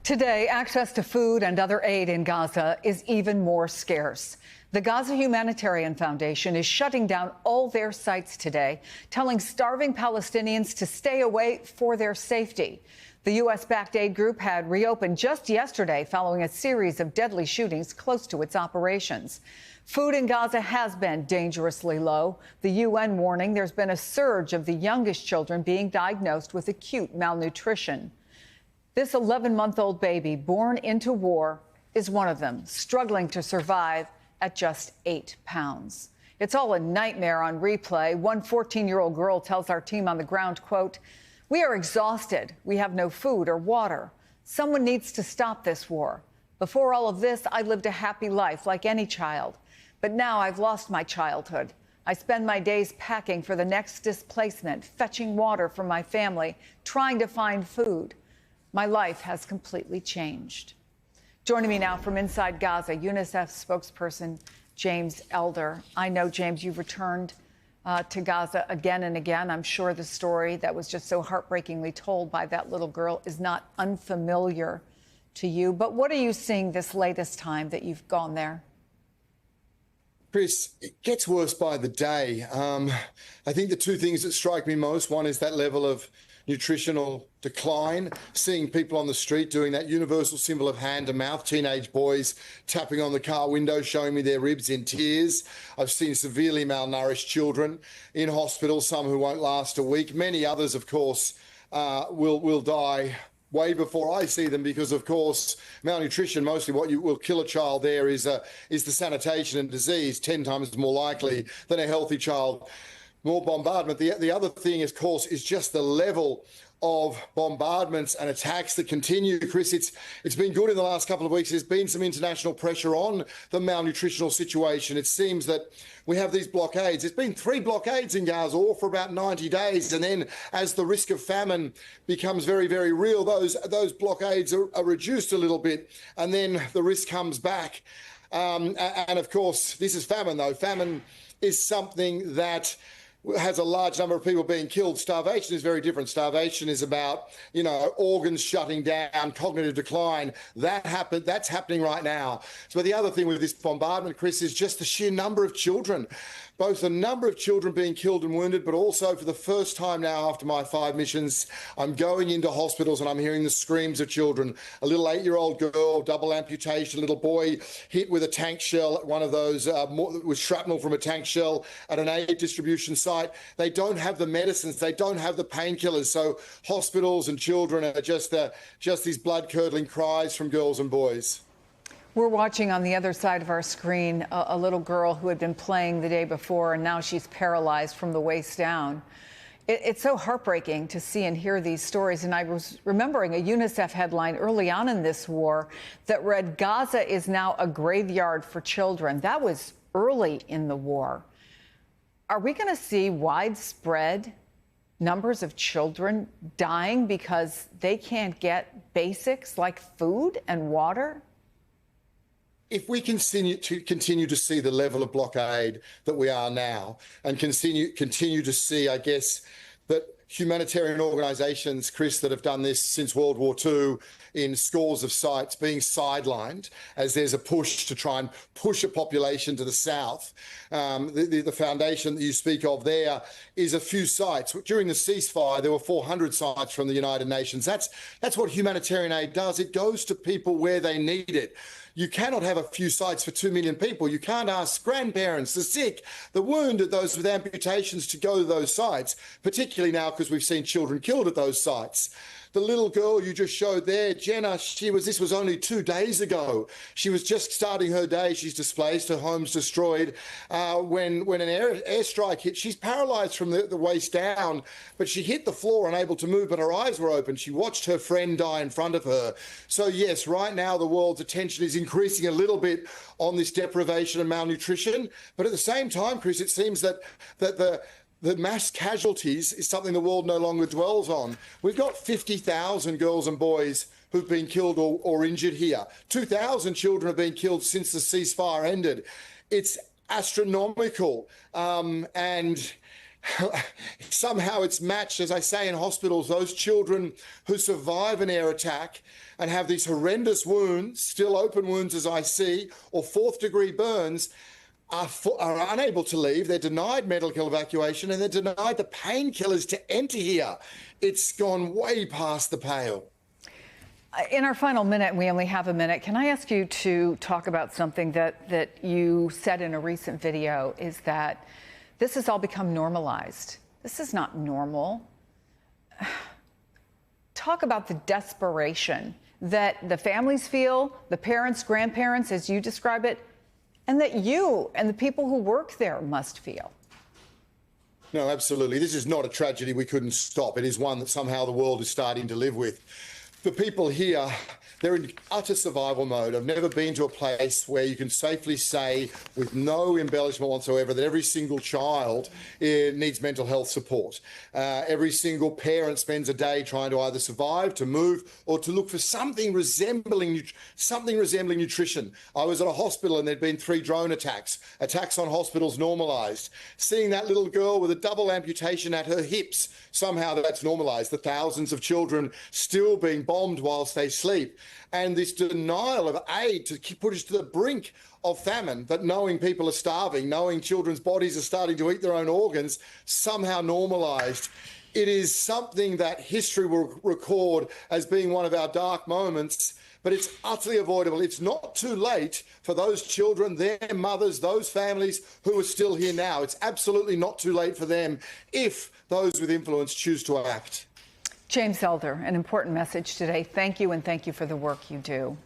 Today, access to food and other aid in Gaza is even more scarce. The Gaza Humanitarian Foundation is shutting down all their sites today, telling starving Palestinians to stay away for their safety. The U.S.-backed aid group had reopened just yesterday following a series of deadly shootings close to its operations. Food in Gaza has been dangerously low. The UN warning there's been a surge of the youngest children being diagnosed with acute malnutrition. This 11-month-old baby born into war is one of them, struggling to survive at just 8 pounds. It's all a nightmare on replay. One 14-year-old girl tells our team on the ground, quote, "We are exhausted. We have no food or water. Someone needs to stop this war. Before all of this, I lived a happy life like any child. But now I've lost my childhood. I spend my days packing for the next displacement, fetching water for my family, trying to find food. My life has completely changed." Joining me now from inside Gaza, UNICEF spokesperson James Elder. I know, James, you've returned to Gaza again and again. I'm sure the story that was just so heartbreakingly told by that little girl is not unfamiliar to you. But what are you seeing this latest time that you've gone there? Chris, it gets worse by the day. I think the two things that strike me most, one is that level of nutritional decline, seeing people on the street doing that universal symbol of hand to mouth, teenage boys tapping on the car window, showing me their ribs in tears. I've seen severely malnourished children in hospital, some who won't last a week. Many others, of course, will die way before I see them because, of course, malnutrition, mostly what will kill a child there is the sanitation and disease, 10 times more likely than a healthy child. More bombardment. The other thing, of course, is just the level of bombardments and attacks that continue. Chris, it's been good in the last couple of weeks. There's been some international pressure on the malnutritional situation. It seems that we have these blockades. There's been 3 blockades in Gaza, all for about 90 days. And then as the risk of famine becomes very, very real, those blockades are reduced a little bit. And then the risk comes back. And of course, this is famine, though. Famine is something that has a large number of people being killed. Starvation is very different. Starvation is about, organs shutting down, cognitive decline. That's happening right now. So the other thing with this bombardment, Chris, is just the sheer number of children, both the number of children being killed and wounded, but also for the first time now after my 5 missions, I'm going into hospitals and I'm hearing the screams of children. A little 8-year-old girl, double amputation, a little boy hit with a tank shell, one of those with shrapnel from a tank shell at an aid distribution site. They don't have the medicines, they don't have the painkillers. So hospitals and children are just these blood-curdling cries from girls and boys. We're watching on the other side of our screen a little girl who had been playing the day before, and now she's paralyzed from the waist down. It's so heartbreaking to see and hear these stories. And I was remembering a UNICEF headline early on in this war that read, "Gaza is now a graveyard for children." That was early in the war. Are we going to see widespread numbers of children dying because they can't get basics like food and water? If we continue to see the level of blockade that we are now and continue to see, I guess, that humanitarian organisations, Chris, that have done this since World War II in scores of sites being sidelined as there's a push to try and push a population to the south. The foundation that you speak of there is a few sites. During the ceasefire, there were 400 sites from the United Nations. That's what humanitarian aid does. It goes to people where they need it. You cannot have a few sites for 2 million people. You can't ask grandparents, the sick, the wounded, those with amputations to go to those sites, particularly now because we've seen children killed at those sites. The little girl you just showed there, Jenna, this was only 2 days ago. She was just starting her day. She's displaced, her home's destroyed. When an airstrike hit, she's paralysed from the waist down, but she hit the floor, unable to move, but her eyes were open. She watched her friend die in front of her. So yes, right now the world's attention is increasing a little bit on this deprivation and malnutrition. But at the same time, Chris, it seems that the mass casualties is something the world no longer dwells on. We've got 50,000 girls and boys who've been killed or injured here. 2,000 children have been killed since the ceasefire ended. It's astronomical. And somehow it's matched, as I say, in hospitals, those children who survive an air attack and have these horrendous wounds, still open wounds as I see, or fourth-degree burns, are unable to leave. They're denied medical evacuation and they're denied the painkillers to enter here. It's gone way past the pale. In our final minute, we only have a minute, can I ask you to talk about something that you said in a recent video, is that this has all become normalized. This is not normal. Talk about the desperation that the families feel, the parents, grandparents, as you describe it, and that you and the people who work there must feel. No, absolutely. This is not a tragedy we couldn't stop. It is one that somehow the world is starting to live with. The people here, they're in utter survival mode. I've never been to a place where you can safely say, with no embellishment whatsoever, that every single child needs mental health support. Every single parent spends a day trying to either survive, to move, or to look for something resembling nutrition. I was at a hospital and there'd been 3 drone attacks on hospitals normalised. Seeing that little girl with a double amputation at her hips, somehow that's normalised. The thousands of children still being bombed whilst they sleep. And this denial of aid to put us to the brink of famine, but knowing people are starving, knowing children's bodies are starting to eat their own organs, somehow normalised. It is something that history will record as being one of our dark moments, but it's utterly avoidable. It's not too late for those children, their mothers, those families who are still here now. It's absolutely not too late for them if those with influence choose to act. James Elder, an important message today. Thank you, and thank you for the work you do.